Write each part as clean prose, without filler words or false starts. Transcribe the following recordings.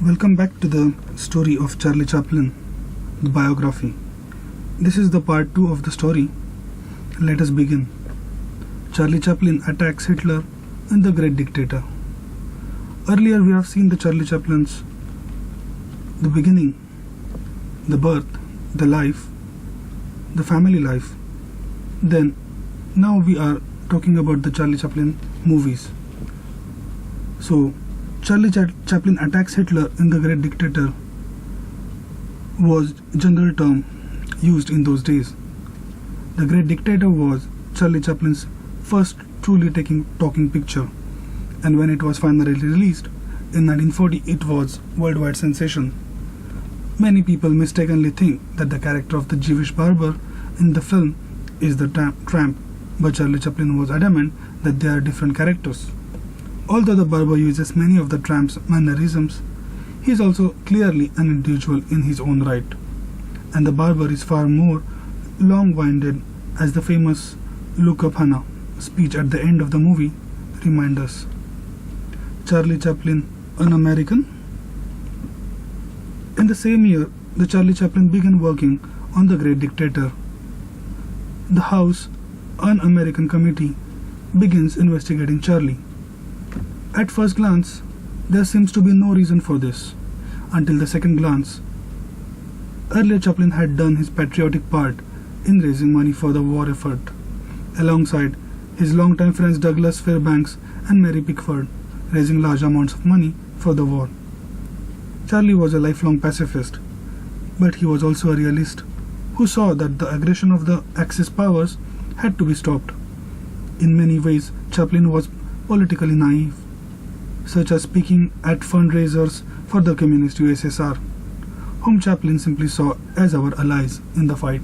Welcome back to the story of Charlie Chaplin, the biography. This is the part 2 of the story. Let us begin. Charlie Chaplin attacks Hitler and the Great Dictator. Earlier we have seen the Charlie Chaplins, the beginning, the birth, the life, the family life. Then, now we are talking about the Charlie Chaplin movies. So, Charlie Chaplin attacks Hitler in The Great Dictator was general term used in those days. The Great Dictator was Charlie Chaplin's first truly talking picture, and when it was finally released in 1940, it was worldwide sensation. Many people mistakenly think that the character of the Jewish barber in the film is the tramp, but Charlie Chaplin was adamant that they are different characters. Although the barber uses many of the tramp's mannerisms, he is also clearly an individual in his own right, and the barber is far more long-winded, as the famous "Look up, Hannah" speech at the end of the movie reminds us. Charlie Chaplin, an American? In the same year, the Charlie Chaplin began working on The Great Dictator. The House Un-American Committee begins investigating Charlie. At first glance, there seems to be no reason for this, until the second glance. Earlier, Chaplin had done his patriotic part in raising money for the war effort, alongside his longtime friends Douglas Fairbanks and Mary Pickford, raising large amounts of money for the war. Charlie was a lifelong pacifist, but he was also a realist who saw that the aggression of the Axis powers had to be stopped. In many ways, Chaplin was politically naive, such as speaking at fundraisers for the communist USSR, whom Chaplin simply saw as our allies in the fight,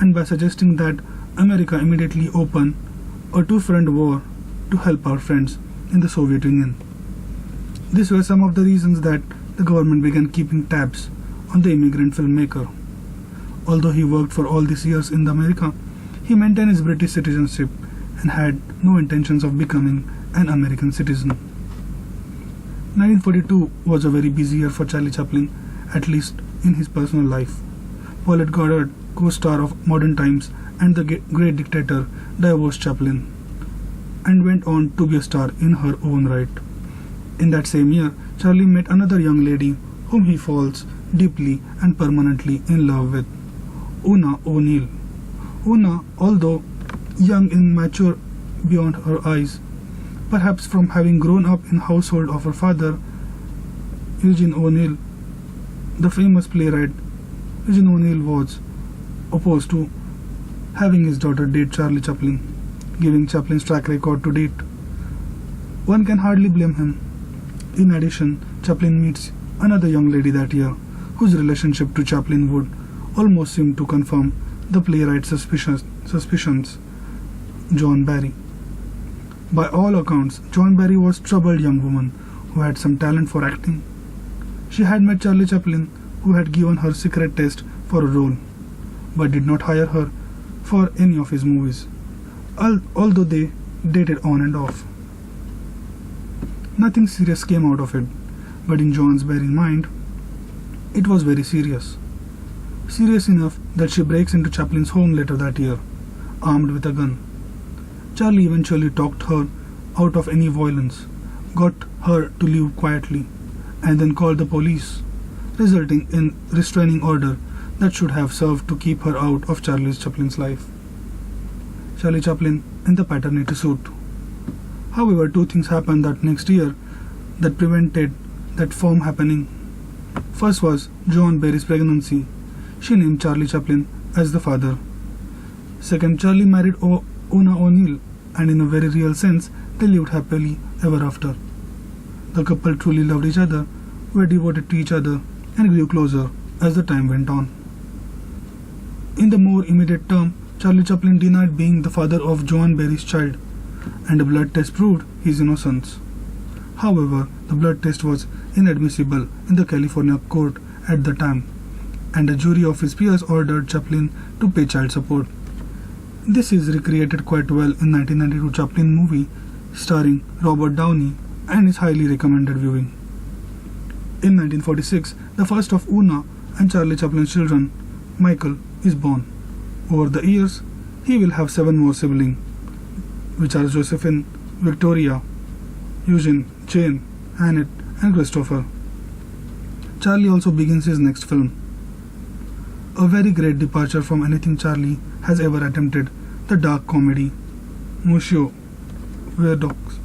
and by suggesting that America immediately open a two-front war to help our friends in the Soviet Union. These were some of the reasons that the government began keeping tabs on the immigrant filmmaker. Although he worked for all these years in America, he maintained his British citizenship and had no intentions of becoming an American citizen. 1942 was a very busy year for Charlie Chaplin, at least in his personal life. Paulette Goddard, co-star of Modern Times and The Great Dictator, divorced Chaplin and went on to be a star in her own right. In that same year, Charlie met another young lady whom he falls deeply and permanently in love with, Eugene ONeill. Oona, although young and mature beyond her eyes, perhaps from having grown up in the household of her father, Eugene ONeill, the famous playwright, Eugene ONeill was opposed to having his daughter date Charlie Chaplin, giving Chaplin's track record to date. One can hardly blame him. In addition, Chaplin meets another young lady that year, whose relationship to Chaplin would almost seem to confirm the playwright's suspicions, Joan Barry. By all accounts, Joan Barry was a troubled young woman who had some talent for acting. She had met Charlie Chaplin, who had given her secret test for a role, but did not hire her for any of his movies, although they dated on and off. Nothing serious came out of it, but in Joan Barry's mind, it was very serious. Serious enough that she breaks into Chaplin's home later that year, armed with a gun. Charlie eventually talked her out of any violence, got her to leave quietly, and then called the police, resulting in restraining order that should have served to keep her out of Charlie Chaplin's life. Charlie Chaplin in the paternity suit. However, two things happened that next year that prevented that from happening. First was Joan Barry's pregnancy. She named Charlie Chaplin as the father. Second, Charlie married Oona ONeill, and in a very real sense, they lived happily ever after. The couple truly loved each other, were devoted to each other, and grew closer as the time went on. In the more immediate term, Charlie Chaplin denied being the father of Joan Barry's child, and a blood test proved his innocence. However, the blood test was inadmissible in the California court at the time, and a jury of his peers ordered Chaplin to pay child support. This is recreated quite well in 1992 Chaplin movie starring Robert Downey and is highly recommended viewing. In 1946, the first of Oona and Charlie Chaplin's children, Michael, is born. Over the years, he will have 7 more siblings, which are Josephine, Victoria, Eugene, Jane, Annette, and Christopher. Charlie also begins his next film. A very great departure from anything Charlie has ever attempted, the dark comedy Monsieur Verdox.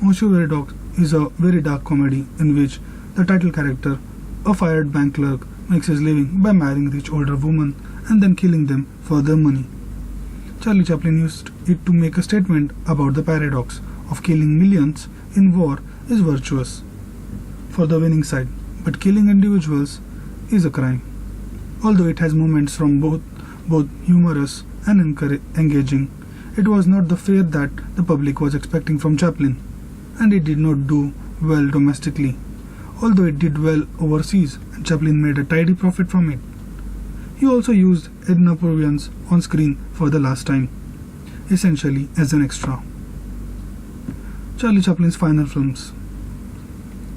Monsieur Verdox is a very dark comedy in which the title character, a fired bank clerk, makes his living by marrying rich older women and then killing them for their money. Charlie Chaplin used it to make a statement about the paradox of killing millions in war is virtuous for the winning side, but killing individuals is a crime. Although it has moments from both humorous and engaging, it was not the fare that the public was expecting from Chaplin, and it did not do well domestically, although it did well overseas and Chaplin made a tidy profit from it. He also used Edna Purviance on screen for the last time, essentially as an extra. Charlie Chaplin's final films.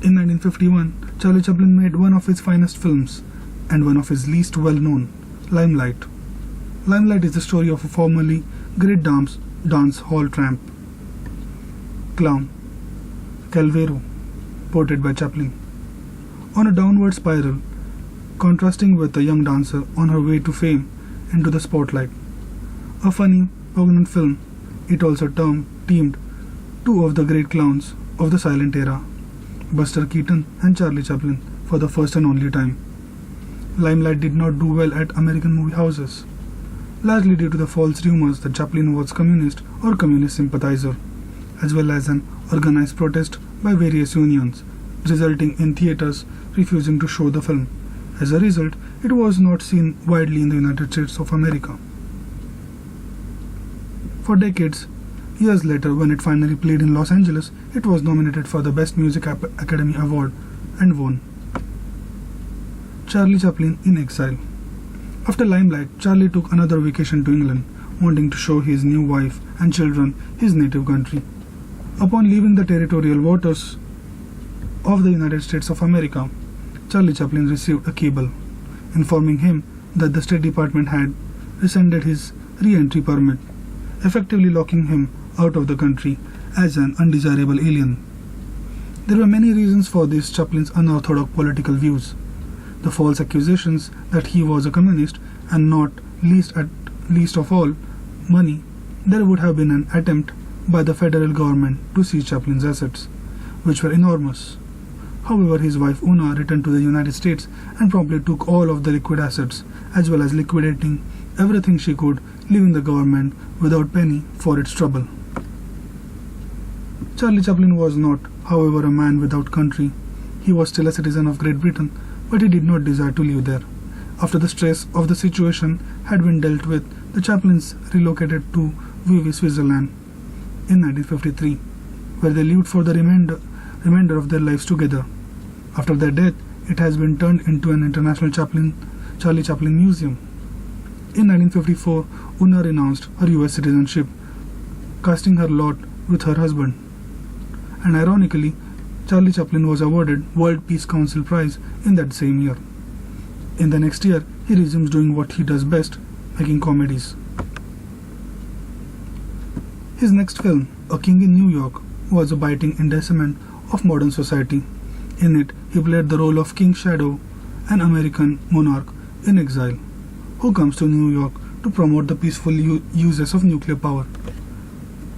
In 1951, Charlie Chaplin made one of his finest films and one of his least well-known, Limelight. Limelight is the story of a formerly great dance hall tramp, clown, Calvero, portrayed by Chaplin, on a downward spiral, contrasting with a young dancer on her way to fame into the spotlight. A funny, poignant film, it also teamed 2 of the great clowns of the silent era, Buster Keaton and Charlie Chaplin, for the first and only time. Limelight did not do well at American movie houses, largely due to the false rumors that Chaplin was communist or communist sympathizer, as well as an organized protest by various unions, resulting in theaters refusing to show the film. As a result, it was not seen widely in the United States of America. For decades, years later, when it finally played in Los Angeles, it was nominated for the Best Music Academy Award and won. Charlie Chaplin in Exile. After Limelight, Charlie took another vacation to England, wanting to show his new wife and children his native country. Upon leaving the territorial waters of the United States of America, Charlie Chaplin received a cable informing him that the State Department had rescinded his reentry permit, effectively locking him out of the country as an undesirable alien. There were many reasons for this Chaplin's unorthodox political views. The false accusations that he was a communist, and not least of all, money. There would have been an attempt by the federal government to seize Chaplin's assets, which were enormous. However, his wife Oona returned to the United States and promptly took all of the liquid assets, as well as liquidating everything she could, leaving the government without penny for its trouble. Charlie Chaplin was not, however, a man without country. He was still a citizen of Great Britain, but he did not desire to live there. After the stress of the situation had been dealt with, the Chaplins relocated to Vevey, Switzerland in 1953, where they lived for the remainder of their lives together. After their death, it has been turned into an international Charlie Chaplin museum. In 1954, Oona renounced her US citizenship, casting her lot with her husband. And ironically, Charlie Chaplin was awarded World Peace Council Prize in that same year. In the next year, he resumes doing what he does best, making comedies. His next film, A King in New York, was a biting indictment of modern society. In it, he played the role of King Shadow, an American monarch in exile, who comes to New York to promote the peaceful uses of nuclear power.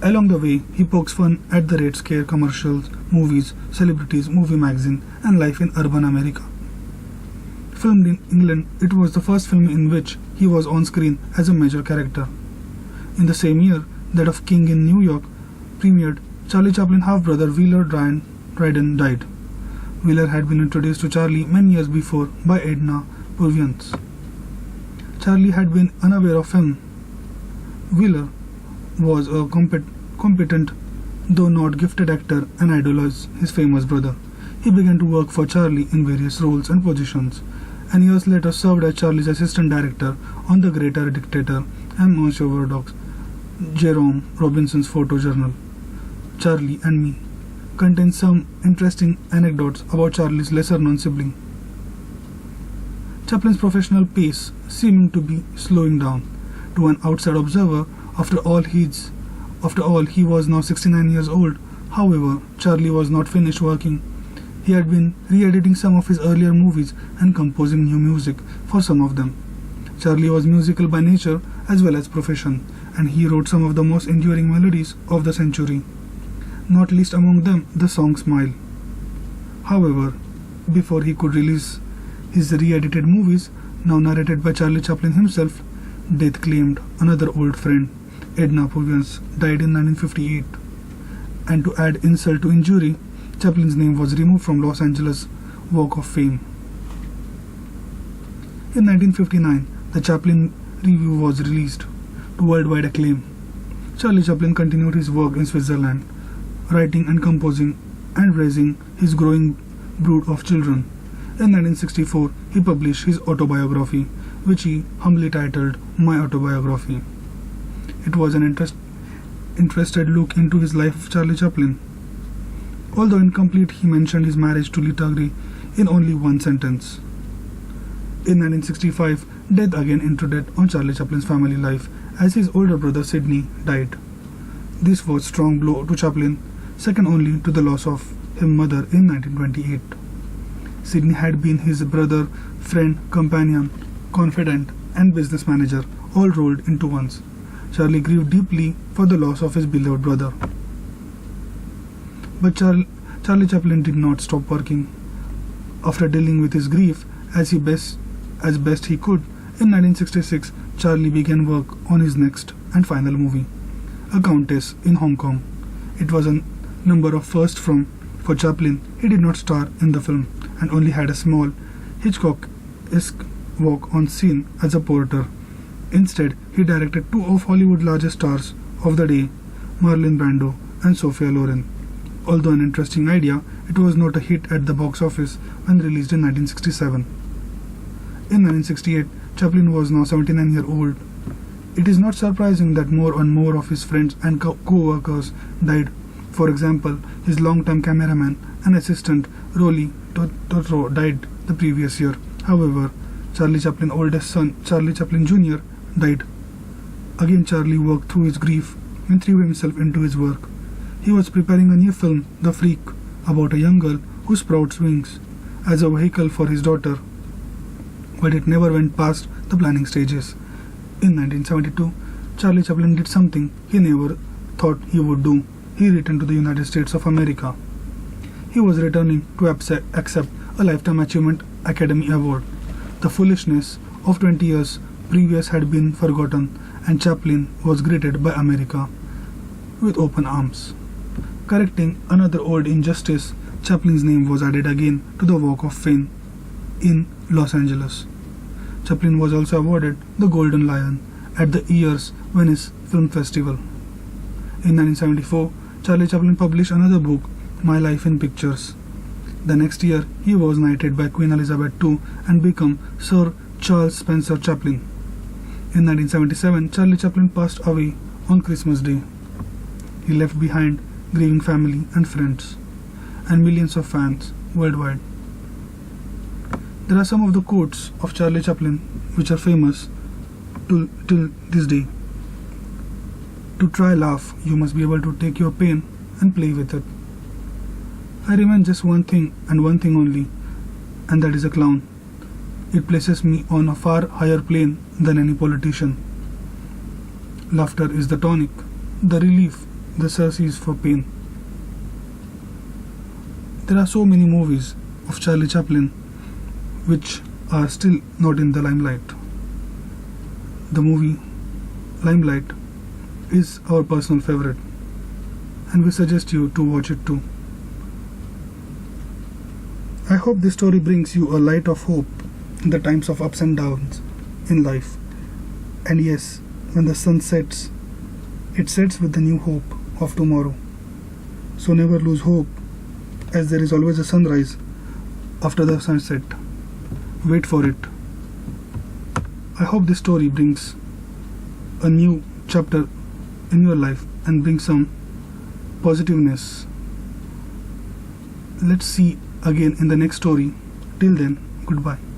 Along the way, he pokes fun at the Red Scare commercials, movies, celebrities, movie magazine, and life in urban America. Filmed in England, it was the first film in which he was on screen as a major character. In the same year that of King in New York premiered, Charlie Chaplin's half-brother Wheeler Dryden died. Wheeler had been introduced to Charlie many years before by Edna Purviance. Charlie had been unaware of him. Wheeler was a competent, though not gifted actor, and idolized his famous brother. He began to work for Charlie in various roles and positions, and years later served as Charlie's assistant director on The Greater Dictator and Monsieur Verdox, Jerome Robinson's photo journal, Charlie and Me, contains some interesting anecdotes about Charlie's lesser-known sibling. Chaplin's professional pace seeming to be slowing down. To an outside observer, after all, he was now 69 years old. However, Charlie was not finished working. He had been re-editing some of his earlier movies and composing new music for some of them. Charlie was musical by nature as well as profession, and he wrote some of the most enduring melodies of the century, not least among them the song Smile. However, before he could release his re-edited movies, now narrated by Charlie Chaplin himself, death claimed another old friend. Edna Purviance died in 1958, and to add insult to injury, Chaplin's name was removed from Los Angeles Walk of Fame. In 1959, the Chaplin Review was released to worldwide acclaim. Charlie Chaplin continued his work in Switzerland, writing and composing and raising his growing brood of children. In 1964, he published his autobiography, which he humbly titled My Autobiography. It was an interested look into his life of Charlie Chaplin. Although incomplete, he mentioned his marriage to Lita Grey in only one sentence. In 1965, death again intruded on Charlie Chaplin's family life as his older brother Sidney died. This was a strong blow to Chaplin, second only to the loss of his mother in 1928. Sidney had been his brother, friend, companion, confidant, and business manager, all rolled into once. Charlie grieved deeply for the loss of his beloved brother. But Charlie Chaplin did not stop working. After dealing with his grief as best he could, in 1966, Charlie began work on his next and final movie, A Countess in Hong Kong. It was a number of firsts for Chaplin. He did not star in the film and only had a small Hitchcock-esque walk on scene as a porter. Instead, he directed two of Hollywood's largest stars of the day, Marlon Brando and Sophia Loren. Although an interesting idea, it was not a hit at the box office when released in 1967. In 1968, Chaplin was now 79 years old. It is not surprising that more and more of his friends and co-workers died. For example, his longtime cameraman and assistant Rolly Totro died the previous year. However, Charlie Chaplin's oldest son, Charlie Chaplin Jr., died. Again, Charlie worked through his grief and threw himself into his work. He was preparing a new film, The Freak, about a young girl who sprouts wings as a vehicle for his daughter, but it never went past the planning stages. In 1972, Charlie Chaplin did something he never thought he would do. He returned to the United States of America. He was returning to accept a Lifetime Achievement Academy Award. The foolishness of 20 years previous had been forgotten, and Chaplin was greeted by America with open arms. Correcting another old injustice, Chaplin's name was added again to the Walk of Fame in Los Angeles. Chaplin was also awarded the Golden Lion at the year's Venice Film Festival. In 1974, Charlie Chaplin published another book, My Life in Pictures. The next year, he was knighted by Queen Elizabeth II and became Sir Charles Spencer Chaplin. In 1977, Charlie Chaplin passed away on Christmas Day. He left behind grieving family and friends, and millions of fans worldwide. There are some of the quotes of Charlie Chaplin which are famous till this day. To try laugh, you must be able to take your pain and play with it. I remain just one thing and one thing only, and that is a clown. It places me on a far higher plane than any politician. Laughter is the tonic, the relief, the surcease for pain. There are so many movies of Charlie Chaplin which are still not in the limelight. The movie Limelight is our personal favorite, and we suggest you to watch it too. I hope this story brings you a light of hope in the times of ups and downs in life. And yes, when the sun sets, it sets with the new hope of tomorrow. So never lose hope, as there is always a sunrise after the sunset. Wait for it. I hope this story brings a new chapter in your life and brings some positiveness Let's see again in the next story. Till then, goodbye.